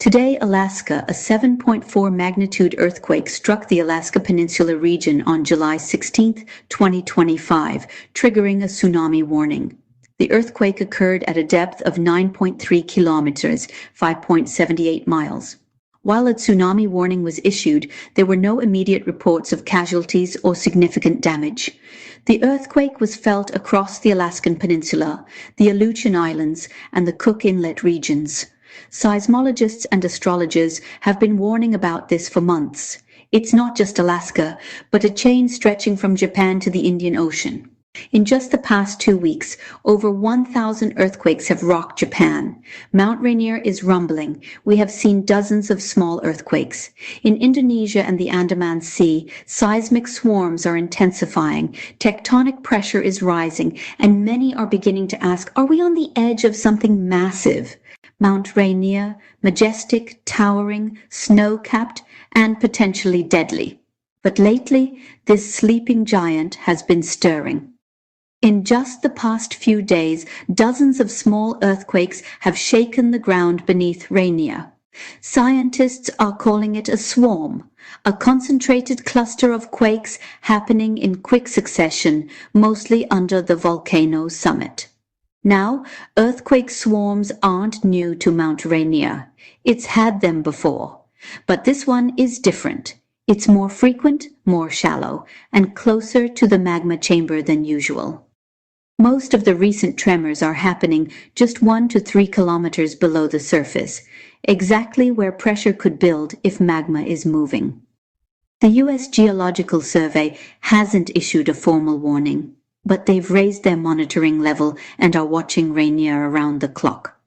Today, Alaska, a 7.4 magnitude earthquake struck the Alaska Peninsula region on July 16, 2025, triggering a tsunami warning. The earthquake occurred at a depth of 9.3 kilometers, 5.78 miles. While a tsunami warning was issued, there were no immediate reports of casualties or significant damage. The earthquake was felt across the Alaskan Peninsula, the Aleutian Islands, and the Cook Inlet regions. Seismologists and astrologers have been warning about this for months. It's not just Alaska, but a chain stretching from Japan to the Indian Ocean. In just the past 2 weeks, over 1,000 earthquakes have rocked Japan. Mount Rainier is rumbling. We have seen dozens of small earthquakes. In Indonesia and the Andaman Sea, seismic swarms are intensifying. Tectonic pressure is rising, and many are beginning to ask, are we on the edge of something massive? Mount Rainier, majestic, towering, snow-capped, and potentially deadly. But lately, this sleeping giant has been stirring. In just the past few days, dozens of small earthquakes have shaken the ground beneath Rainier. Scientists are calling it a swarm, a concentrated cluster of quakes happening in quick succession, mostly under the volcano's summit. Now, earthquake swarms aren't new to Mount Rainier. It's had them before. But this one is different. It's more frequent, more shallow, and closer to the magma chamber than usual. Most of the recent tremors are happening just 1 to 3 kilometers below the surface, exactly where pressure could build if magma is moving. The U.S. Geological Survey hasn't issued a formal warning, but they've raised their monitoring level and are watching Rainier around the clock.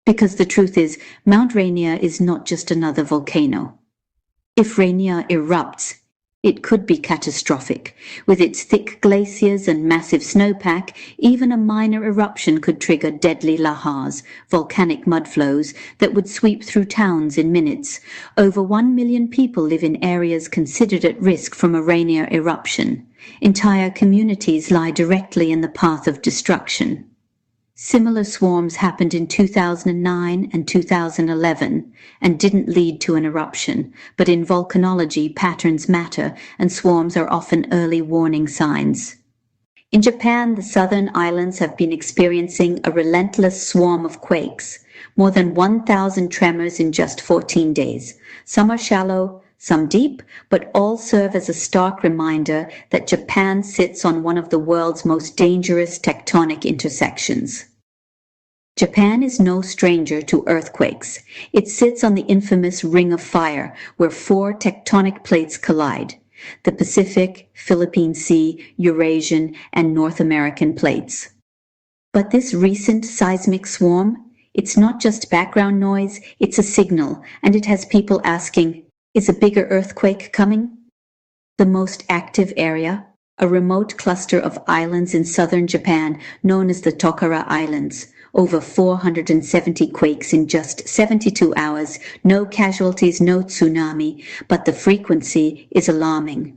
Because the truth is, Mount Rainier is not just another volcano. If Rainier erupts, it could be catastrophic. With its thick glaciers and massive snowpack, even a minor eruption could trigger deadly lahars, volcanic mudflows that would sweep through towns in minutes. Over 1 million people live in areas considered at risk from a Rainier eruption. Entire communities lie directly in the path of destruction. Similar swarms happened in 2009 and 2011 and didn't lead to an eruption, but in volcanology patterns matter and swarms are often early warning signs. In Japan, the southern islands have been experiencing a relentless swarm of quakes, more than 1,000 tremors in just 14 days. Some are shallow, some deep, but all serve as a stark reminder that Japan sits on one of the world's most dangerous tectonic intersections. Japan is no stranger to earthquakes. It sits on the infamous Ring of Fire, where 4 tectonic plates collide: the Pacific, Philippine Sea, Eurasian, and North American plates. But this recent seismic swarm, it's not just background noise, it's a signal, and it has people asking, is a bigger earthquake coming? The most active area, a remote cluster of islands in southern Japan known as the Tokara Islands. Over 470 quakes in just 72 hours, no casualties, no tsunami, but the frequency is alarming.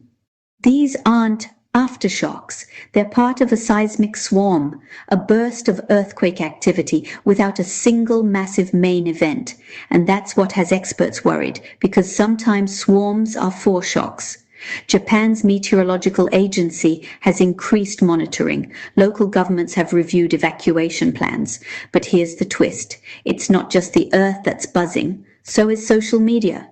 These aren't aftershocks. They're part of a seismic swarm, a burst of earthquake activity without a single massive main event. And that's what has experts worried, because sometimes swarms are foreshocks. Japan's meteorological agency has increased monitoring. Local governments have reviewed evacuation plans. But here's the twist. It's not just the earth that's buzzing. So is social media.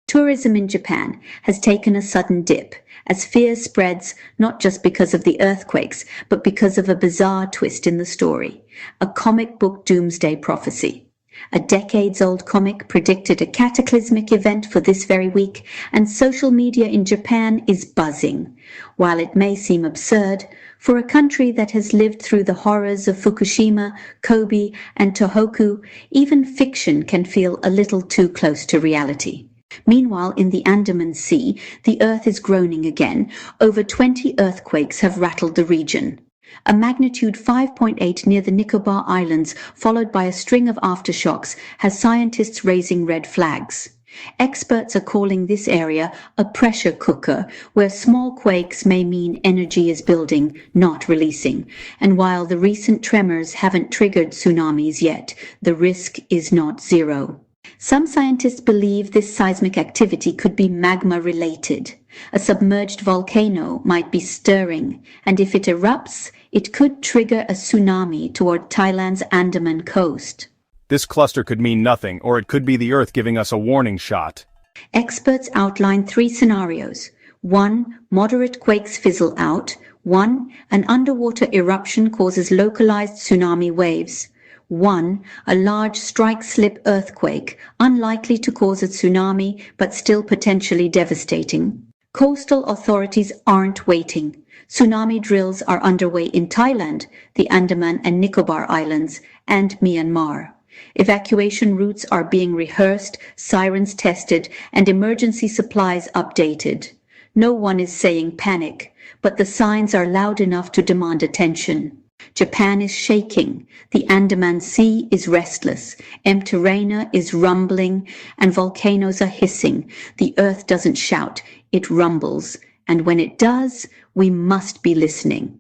Tourism in Japan has taken a sudden dip as fear spreads not just because of the earthquakes, but because of a bizarre twist in the story, a comic book doomsday prophecy. A decades-old comic predicted a cataclysmic event for this very week, and social media in Japan is buzzing. While it may seem absurd, for a country that has lived through the horrors of Fukushima, Kobe, and Tohoku, even fiction can feel a little too close to reality. Meanwhile, in the Andaman Sea, the earth is groaning again. Over 20 earthquakes have rattled the region. A magnitude 5.8 near the Nicobar Islands, followed by a string of aftershocks, has scientists raising red flags. Experts are calling this area a pressure cooker, where small quakes may mean energy is building, not releasing. And while the recent tremors haven't triggered tsunamis yet, the risk is not zero. Some scientists believe this seismic activity could be magma-related. A submerged volcano might be stirring, and if it erupts, it could trigger a tsunami toward Thailand's Andaman coast. This cluster could mean nothing, or it could be the Earth giving us a warning shot. Experts outline 3 scenarios. 1. Moderate quakes fizzle out. 1. An underwater eruption causes localized tsunami waves. 1. A large strike-slip earthquake, unlikely to cause a tsunami but still potentially devastating. Coastal authorities aren't waiting. Tsunami drills are underway in Thailand, the Andaman and Nicobar Islands, and Myanmar. Evacuation routes are being rehearsed, sirens tested, and emergency supplies updated. No one is saying panic, but the signs are loud enough to demand attention. Japan is shaking, the Andaman Sea is restless, Terrana is rumbling, and volcanoes are hissing. The earth doesn't shout, it rumbles, and when it does, we must be listening.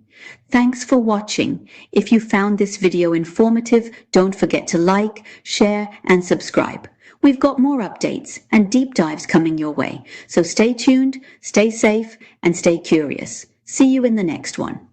Thanks for watching. If you found this video informative, don't forget to like, share, and subscribe. We've got more updates and deep dives coming your way, so stay tuned, stay safe, and stay curious. See you in the next one.